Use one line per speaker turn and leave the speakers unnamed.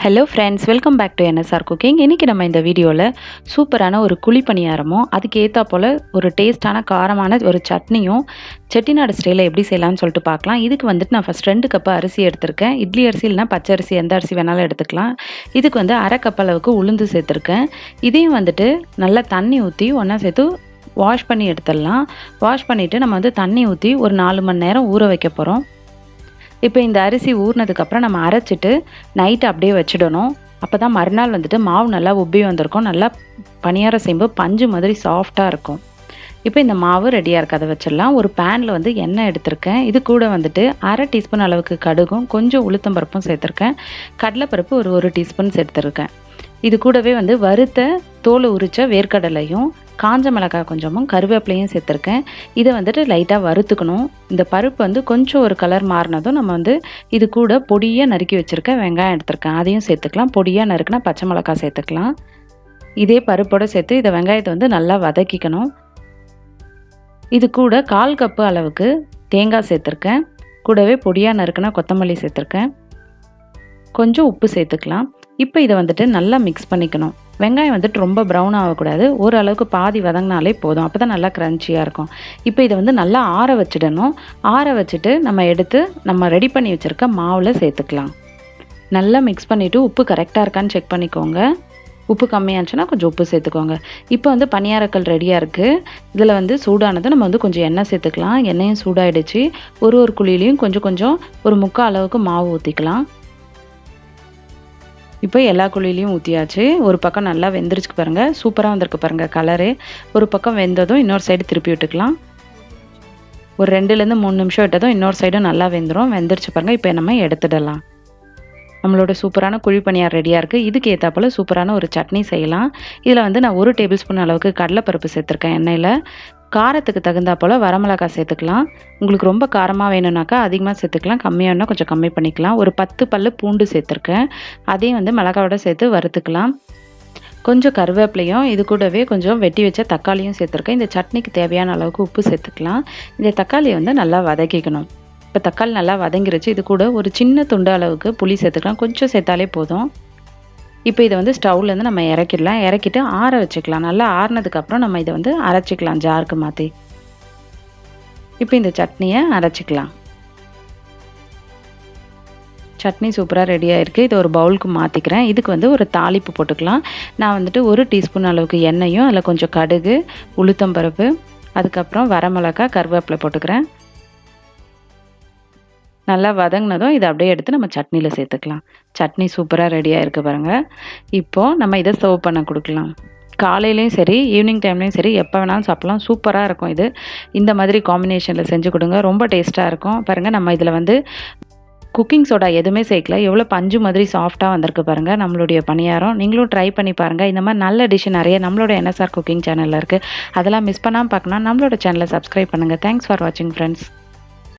Hello friends, welcome back to NSR cooking. இன்றைக்கி நம்ம இந்த வீடியோவில் சூப்பரான ஒரு குழிப்பணியாரமும் அதுக்கு ஏற்றா போல் ஒரு டேஸ்ட்டான காரமான ஒரு சட்னியும் செட்டிநாடு ஸ்டைலில் எப்படி செய்யலாம்னு சொல்லிட்டு பார்க்கலாம். இதுக்கு வந்துட்டு நான் ஃபஸ்ட் 2 கப்பு அரிசி எடுத்திருக்கேன். இட்லி அரிசி இல்லைனா பச்சை அரிசி, எந்த அரிசி வேணாலும் எடுத்துக்கலாம். இதுக்கு வந்து 1/2 கப் அளவுக்கு உளுந்து சேர்த்துருக்கேன். இதையும் வந்துட்டு நல்லா தண்ணி ஊற்றி ஒன்றா சேர்த்து வாஷ் பண்ணி எடுத்துடலாம். வாஷ் பண்ணிவிட்டு நம்ம வந்து தண்ணி ஊற்றி ஒரு 4 மணி நேரம் ஊற வைக்க போகிறோம். இப்போ இந்த அரிசி ஊறினதுக்கப்புறம் நம்ம அரைச்சிட்டு நைட்டு அப்படியே வச்சிடணும். அப்போ தான் மறுநாள் வந்துட்டு மாவு நல்லா உப்பி வந்திருக்கும். நல்லா பணியாரம் செய்யும்போது பஞ்சு மாதிரி சாஃப்டாக இருக்கும். இப்போ இந்த மாவு ரெடியாக இருக்குது, அதை வச்சிடலாம். ஒரு பேனில் வந்து எண்ணெய் எடுத்திருக்கேன். இது கூட வந்துட்டு 1/2 டீஸ்பூன் அளவுக்கு கடுகும் கொஞ்சம் உளுத்தம்பருப்பும் சேர்த்துருக்கேன். கடலைப்பருப்பு ஒரு டீஸ்பூன் சேர்த்துருக்கேன். இது கூடவே வந்து வறுத்த தோல் உரித்த வேர்க்கடலையும் காஞ்ச மிளகாய் கொஞ்சமும் கருவேப்பிலையும் சேர்த்துருக்கேன். இதை வந்துட்டு லைட்டாக வறுத்துக்கணும். இந்த பருப்பு வந்து கொஞ்சம் ஒரு கலர் மாறினதும் நம்ம வந்து இது கூட பொடியாக நறுக்கி வச்சுருக்க வெங்காயம் எடுத்துருக்கேன், அதையும் சேர்த்துக்கலாம். பொடியாக நறுக்குனா பச்சை மிளகாய் சேர்த்துக்கலாம். இதே பருப்போடு சேர்த்து இதை வெங்காயத்தை வந்து நல்லா வதக்கிக்கணும். இது கூட 1/4 கப்பு அளவுக்கு தேங்காய் சேர்த்துருக்கேன். கூடவே பொடியாக நறுக்குனா கொத்தமல்லி சேர்த்துருக்கேன். கொஞ்சம் உப்பு சேர்த்துக்கலாம். இப்போ இதை வந்துட்டு நல்லா மிக்ஸ் பண்ணிக்கணும். வெங்காயம் வந்துட்டு ரொம்ப ப்ரௌன் ஆகக்கூடாது, ஓரளவுக்கு பாதி வதங்கினாலே போதும். அப்போ தான் நல்லா க்ரன்ச்சியாக இருக்கும். இப்போ இதை வந்து நல்லா ஆற வச்சிடணும். ஆற வச்சுட்டு நம்ம எடுத்து நம்ம ரெடி பண்ணி வச்சுருக்க மாவில் சேர்த்துக்கலாம். நல்லா மிக்ஸ் பண்ணிவிட்டு உப்பு கரெக்டாக இருக்கான்னு செக் பண்ணிக்கோங்க. உப்பு கம்மியாச்சுன்னா கொஞ்சம் உப்பு சேர்த்துக்கோங்க. இப்போ வந்து பணியாரக்கல் ரெடியாக இருக்குது. இதில் வந்து சூடானது நம்ம வந்து கொஞ்சம் எண்ணெய் சேர்த்துக்கலாம். எண்ணெயும் சூடாகிடுச்சு. ஒரு குழியிலையும் கொஞ்சம் கொஞ்சம் ஒரு 3/4 அளவுக்கு மாவு ஊற்றிக்கலாம். இப்போ எல்லா குழியிலையும் ஊற்றியாச்சு. ஒரு பக்கம் நல்லா வெந்துருச்சு பாருங்கள், சூப்பராக வந்திருக்கு பாருங்கள் கலரு. ஒரு பக்கம் வெந்ததும் இன்னொரு சைடு திருப்பி விட்டுக்கலாம். ஒரு 2லேருந்து 3 நிமிஷம் விட்டதும் இன்னொரு சைடும் நல்லா வெந்துருச்சு பாருங்கள். இப்போ நம்ம எடுத்துடலாம். நம்மளோட சூப்பரான குழி பணியாரம் ரெடியாக இருக்குது. இதுக்கு ஏற்றாப்புல சூப்பரான ஒரு சட்னி செய்யலாம். இதில் வந்து நான் 1 டேபிள் ஸ்பூன் அளவுக்கு கடலைப்பருப்பு சேர்த்துருக்கேன் எண்ணெயில். காரத்துக்கு தகுந்தா போல் வரமிளகாய் சேர்த்துக்கலாம். உங்களுக்கு ரொம்ப காரமாக வேணும்னாக்கா அதிகமாக சேர்த்துக்கலாம், கம்மியாக வேணும்னா கொஞ்சம் கம்மி பண்ணிக்கலாம். ஒரு 10 பல்லு பூண்டு சேர்த்துருக்கேன். அதையும் வந்து மிளகாவோட சேர்த்து வறுத்துக்கலாம். கொஞ்சம் கருவேப்பிலையும் இது கூடவே கொஞ்சம் வெட்டி வச்ச தக்காளியும் சேர்த்துருக்கேன். இந்த சட்னிக்கு தேவையான அளவுக்கு உப்பு சேர்த்துக்கலாம். இந்த தக்காளியை வந்து நல்லா வதக்கிக்கணும். இப்போ தக்காளி நல்லா வதங்கிருச்சு. இது கூட ஒரு சின்ன துண்டு அளவுக்கு புளி சேர்த்துக்கலாம். கொஞ்சம் சேர்த்தாலே போதும். இப்போ இதை வந்து ஸ்டவ்லேருந்து நம்ம இறக்கிடலாம். இறக்கிட்டு ஆற வச்சுக்கலாம். நல்லா ஆறினதுக்கப்புறம் நம்ம இதை வந்து அரைச்சிக்கலாம் ஜாருக்கு மாற்றி. இப்போ இந்த சட்னியை அரைச்சிக்கலாம். சட்னி சூப்பராக ரெடியாக இருக்குது. இது ஒரு பவுலுக்கு மாற்றிக்கிறேன். இதுக்கு வந்து ஒரு தாளிப்பு போட்டுக்கலாம். நான் வந்துட்டு 1 டீஸ்பூன் அளவுக்கு எண்ணெயும் அதில் கொஞ்சம் கடுகு, உளுத்தம்பருப்பு, அதுக்கப்புறம் வரமிளகாய், கருவேப்பிலை போட்டுக்கிறேன். நல்லா வதங்கினதும் இதை அப்படியே எடுத்து நம்ம சட்னியில் சேர்த்துக்கலாம். சட்னி சூப்பராக ரெடியாக இருக்குது பாருங்கள். இப்போது நம்ம இதை சர்வ் பண்ண கொடுக்கலாம். காலையிலையும் சரி, ஈவினிங் டைம்லேயும் சரி, எப்போ வேணாலும் சாப்பிட்லாம். சூப்பராக இருக்கும் இது. இந்த மாதிரி காம்பினேஷனில் செஞ்சு கொடுங்க, ரொம்ப டேஸ்ட்டாக இருக்கும். பாருங்கள், நம்ம இதில் வந்து குக்கிங் சோடா எதுவுமே சேர்க்கல. எவ்வளோ பஞ்சு மாதிரி சாஃப்டாக வந்திருக்கு பாருங்கள் நம்மளுடைய பணியாரம். நீங்களும் ட்ரை பண்ணி பாருங்கள். இந்த மாதிரி நல்ல டிஷ் நிறைய நம்மளோட என்எஸ்ஆர் குக்கிங் சேனலில் இருக்குது. அதெல்லாம் மிஸ் பண்ணாமல் பார்க்கணும், நம்மளோட சேனலை சப்ஸ்கிரைப் பண்ணுங்கள். தேங்க்ஸ் ஃபார் வாட்சிங் ஃப்ரெண்ட்ஸ்.